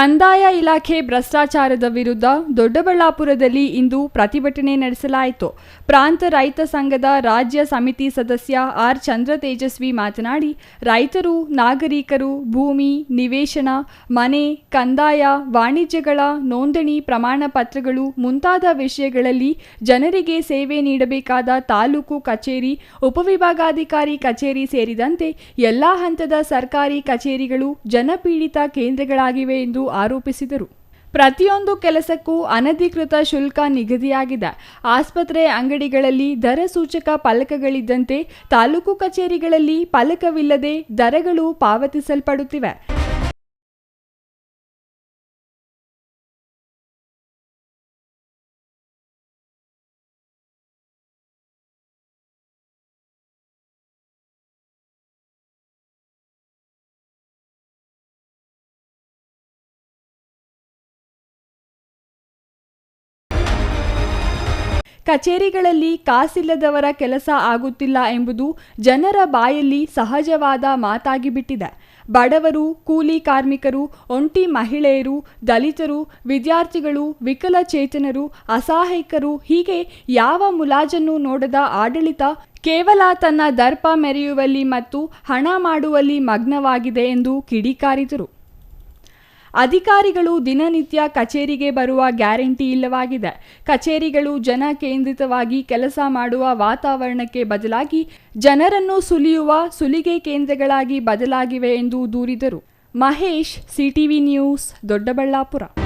ಕಂದಾಯ ಇಲಾಖೆ ಭ್ರಷ್ಟಾಚಾರದ ವಿರುದ್ಧ ದೊಡ್ಡಬಳ್ಳಾಪುರದಲ್ಲಿ ಇಂದು ಪ್ರತಿಭಟನೆ ನಡೆಸಲಾಯಿತು. ಪ್ರಾಂತ ರೈತ ಸಂಘದ ರಾಜ್ಯ ಸಮಿತಿ ಸದಸ್ಯ ಆರ್ ಚಂದ್ರ ತೇಜಸ್ವಿ ಮಾತನಾಡಿ, ರೈತರು, ನಾಗರಿಕರು ಭೂಮಿ, ನಿವೇಶನ, ಮನೆ, ಕಂದಾಯ, ವಾಣಿಜ್ಯಗಳ ನೋಂದಣಿ ಪ್ರಮಾಣ ಪತ್ರಗಳು ಮುಂತಾದ ವಿಷಯಗಳಲ್ಲಿ ಜನರಿಗೆ ಸೇವೆ ನೀಡಬೇಕಾದ ತಾಲೂಕು ಕಚೇರಿ, ಉಪವಿಭಾಗಾಧಿಕಾರಿ ಕಚೇರಿ ಸೇರಿದಂತೆ ಎಲ್ಲಾ ಹಂತದ ಸರ್ಕಾರಿ ಕಚೇರಿಗಳು ಜನಪೀಡಿತ ಕೇಂದ್ರಗಳಾಗಿವೆ ಎಂದು ಆರೋಪಿಸಿದರು. ಪ್ರತಿಯೊಂದು ಕೆಲಸಕ್ಕೂ ಅನಧಿಕೃತ ಶುಲ್ಕ ನಿಗದಿಯಾಗಿದೆ. ಆಸ್ಪತ್ರೆ ಅಂಗಡಿಗಳಲ್ಲಿ ದರ ಸೂಚಕ ಫಲಕಗಳಿದ್ದಂತೆ ತಾಲೂಕು ಕಚೇರಿಗಳಲ್ಲಿ ಫಲಕವಿಲ್ಲದೆ ದರಗಳು ಪಾವತಿಸಲ್ಪಡುತ್ತಿವೆ. ಕಚೇರಿಗಳಲ್ಲಿ ಕಾಸಿಲ್ಲದವರ ಕೆಲಸ ಆಗುತ್ತಿಲ್ಲ ಎಂಬುದು ಜನರ ಬಾಯಲ್ಲಿ ಸಹಜವಾದ ಮಾತಾಗಿಬಿಟ್ಟಿದೆ. ಬಡವರು, ಕೂಲಿ ಕಾರ್ಮಿಕರು, ಒಂಟಿ ಮಹಿಳೆಯರು, ದಲಿತರು, ವಿದ್ಯಾರ್ಥಿಗಳು, ವಿಕಲಚೇತನರು, ಅಸಹಾಯಕರು ಹೀಗೆ ಯಾವ ಮುಲಾಜನ್ನು ನೋಡದ ಆಡಳಿತ ಕೇವಲ ತನ್ನ ದರ್ಪ ಮೆರೆಯುವಲ್ಲಿ ಮತ್ತು ಹಣ ಮಾಡುವಲ್ಲಿ ಮಗ್ನವಾಗಿದೆ ಎಂದು ಕಿಡಿಕಾರಿದರು. ಅಧಿಕಾರಿಗಳು ದಿನನಿತ್ಯ ಕಚೇರಿಗೆ ಬರುವ ಗ್ಯಾರಂಟಿ ಇಲ್ಲವಾಗಿದೆ. ಕಚೇರಿಗಳು ಜನ ಕೇಂದ್ರಿತವಾಗಿ ಕೆಲಸ ಮಾಡುವ ವಾತಾವರಣಕ್ಕೆ ಬದಲಾಗಿ ಜನರನ್ನು ಸುಲಿಯುವ ಸುಲಿಗೆ ಕೇಂದ್ರಗಳಾಗಿ ಬದಲಾಗಿವೆ ಎಂದು ದೂರಿದರು. Mahesh, CTV news, Doddaballapura.